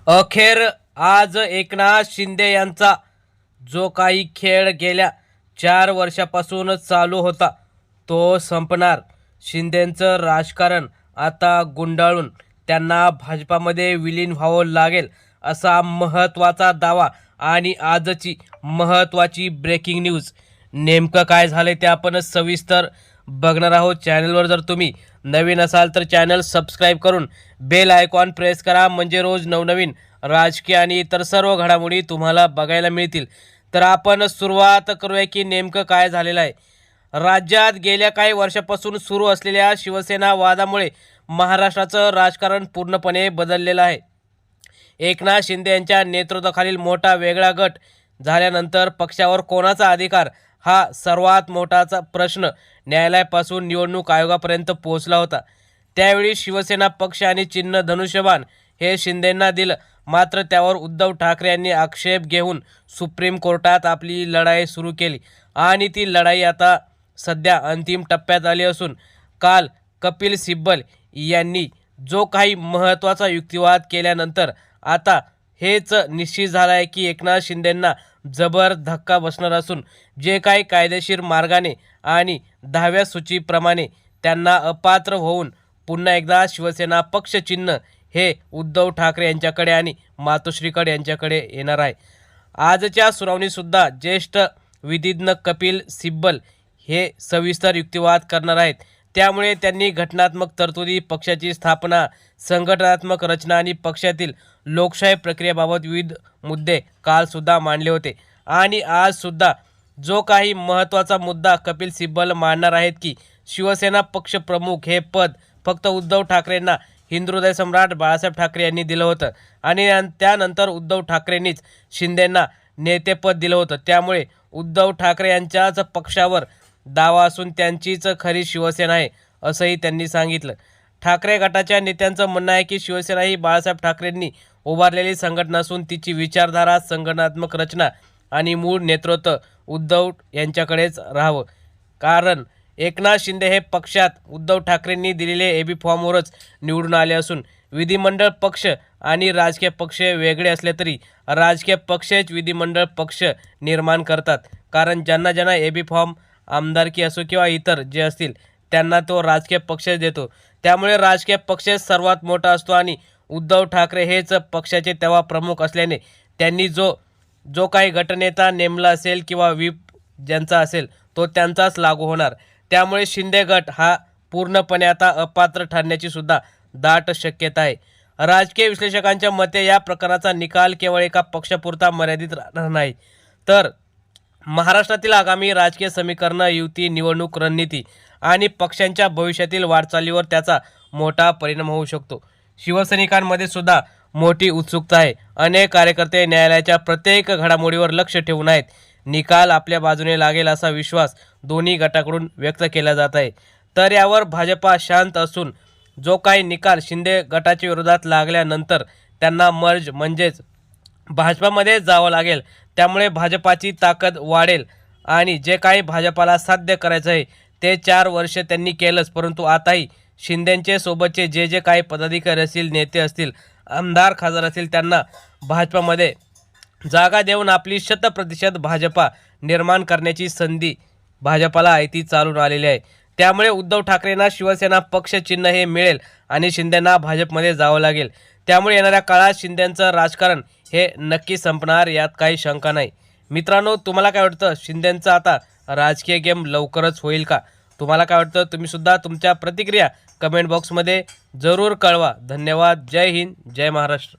अखेर आज एकनाथ शिंदे यांचा जो काही खेळ गेल्या 4 वर्षापासून चालू होता तो संपणार. शिंदेंचं राजकारण आता गुंडाळून त्यांना भाजपामध्ये विलीन व्हावं लागेल असा महत्त्वाचा दावा आणि आजची महत्त्वाची ब्रेकिंग न्यूज. नेमकं काय झालं ते आपण सविस्तर बघणार आहोत. चॅनलवर जर तुम्ही नवीन असाल तर चॅनल सबस्क्राईब करून बेल आयकॉन प्रेस करा, म्हणजे रोज नवनवीन राजकीय आणि इतर सर्व घडामोडी तुम्हाला बघायला मिळतील. तर आपण सुरुवात करूया की नेमकं काय झालेलं आहे. राज्यात गेल्या काही वर्षापासून सुरू असलेल्या शिवसेना वादामुळे महाराष्ट्राचं राजकारण पूर्णपणे बदललेलं आहे. एकनाथ शिंदे यांच्या नेतृत्वाखालील मोठा वेगळा गट झाल्यानंतर पक्षावर कोणाचा अधिकार हा सर्वात मोठाचा प्रश्न न्यायालयापासून निवडणूक आयोगापर्यंत पोहोचला होता. त्यावेळी शिवसेना पक्ष आणि चिन्ह धनुष्यबाण हे शिंदेंना दिलं, मात्र त्यावर उद्धव ठाकरे यांनी आक्षेप घेऊन सुप्रीम कोर्टात आपली लढाई सुरू केली आणि ती लढाई आता सध्या अंतिम टप्प्यात आली असून काल कपिल सिब्बल यांनी जो काही महत्त्वाचा युक्तिवाद केल्यानंतर आता हेच निश्चित झालं आहे की एकनाथ शिंदेंना जबर धक्का बसणार असून जे काही कायदेशीर मार्गाने आणि 10व्या सूचीप्रमाणे त्यांना अपात्र होऊन पुन्हा एकदा शिवसेना पक्ष चिन्ह हे उद्धव ठाकरे यांच्याकडे आणि मातोश्रीकडे यांच्याकडे येणार आहे. आजच्या सुनावणीसुद्धा ज्येष्ठ विधिज्ञ कपिल सिब्बल हे सविस्तर युक्तिवाद करणार आहेत. त्यामुळे त्यांनी घटनात्मक तरतुदी, पक्षाची स्थापना, संघटनात्मक रचना आणि पक्षातील लोकशाही प्रक्रियेबाबत विविध मुद्दे कालसुद्धा मांडले होते आणि आजसुद्धा जो काही महत्त्वाचा मुद्दा कपिल सिब्बल मांडणार आहेत की शिवसेना पक्ष प्रमुख हे पद फक्त उद्धव ठाकरेंना हिंदुहृदय सम्राट बाळासाहेब ठाकरे यांनी दिलं होतं आणि त्यानंतर उद्धव ठाकरेंनीच शिंदेंना नेतेपद दिलं होतं. त्यामुळे उद्धव ठाकरे यांच्याच पक्षावर दावा असून त्यांचीच खरी शिवसेना आहे असंही त्यांनी सांगितलं. ठाकरे गटाच्या नेत्यांचं म्हणणं आहे की शिवसेना ही बाळासाहेब ठाकरेंनी उभारलेली संघटना असून तिची विचारधारा, संघटनात्मक रचना आणि मूळ नेतृत्व उद्धव यांच्याकडेच राहावं. कारण एकनाथ शिंदे हे पक्षात उद्धव ठाकरेंनी दिलेले एबी फॉर्मवरच निवडून आले असून विधिमंडळ पक्ष आणि राजकीय पक्ष वेगळे असले तरी राजकीय पक्षच विधिमंडळ पक्ष निर्माण करतात. कारण ज्यांना ज्यांना एबी फॉर्म, आमदारकी असो किंवा इतर जे असतील त्यांना तो राजकीय पक्ष देतो. त्यामुळे राजकीय पक्ष सर्वात मोठा असतो आणि उद्धव ठाकरे हेच पक्षाचे तेव्हा प्रमुख असल्याने त्यांनी जो काही गटनेता नेमला असेल किंवा व्हीप ज्यांचा असेल तो त्यांचाच लागू होणार. त्यामुळे शिंदे गट हा पूर्णपणे आता अपात्र ठरण्याची सुद्धा दाट शक्यता आहे. राजकीय विश्लेषकांच्या मते या प्रकरणाचा निकाल केवळ एका पक्षापुरता मर्यादित राहणार नाही, तर महाराष्ट्रातील आगामी राजकीय समीकरण, युती, निवडणूक रणनीती आणि पक्षांच्या भविष्यातील वाटचालीवर त्याचा मोठा परिणाम होऊ शकतो. शिवसैनिकांमध्ये सुद्धा मोठी उत्सुकता आहे. अनेक कार्यकर्ते न्यायालयाच्या प्रत्येक घडामोडीवर लक्ष ठेवून आहेत. निकाल आपल्या बाजूने लागेल असा विश्वास दोन्ही गटाकडून व्यक्त केला जात आहे. तर यावर भाजपा शांत असून जो काही निकाल शिंदे गटाच्या विरोधात लागल्यानंतर त्यांना मर्ज म्हणजेच भाजपामध्ये जावं लागेल. त्यामुळे भाजपाची ताकद वाढेल आणि जे काही भाजपाला साध्य करायचं आहे ते 4 वर्ष त्यांनी केलंच, परंतु आताही शिंदेंचे सोबतचे जे काही पदाधिकारी असतील, नेते असतील, आमदार खासदार असतील त्यांना भाजपामध्ये जागा देऊन आपली 100% भाजपा निर्माण करण्याची संधी भाजपाला आहे ती चालून आलेली आहे. त्यामुळे उद्धव ठाकरेंना शिवसेना पक्ष चिन्ह हे मिळेल आणि शिंदेंना भाजपमध्ये जावं लागेल. त्यामुळे येणाऱ्या काळात शिंदेंचं राजकारण हे नक्की संपणार यात काही शंका नाही. मित्रांनो, तुम्हाला काय वाटतं? शिंदेंचा आता राजकीय गेम लवकरच होईल का? तुम्हाला काय वाटतं? तुम्ही सुद्धा तुमच्या प्रतिक्रिया कमेंट बॉक्समध्ये जरूर कळवा. धन्यवाद. जय हिंद, जय महाराष्ट्र.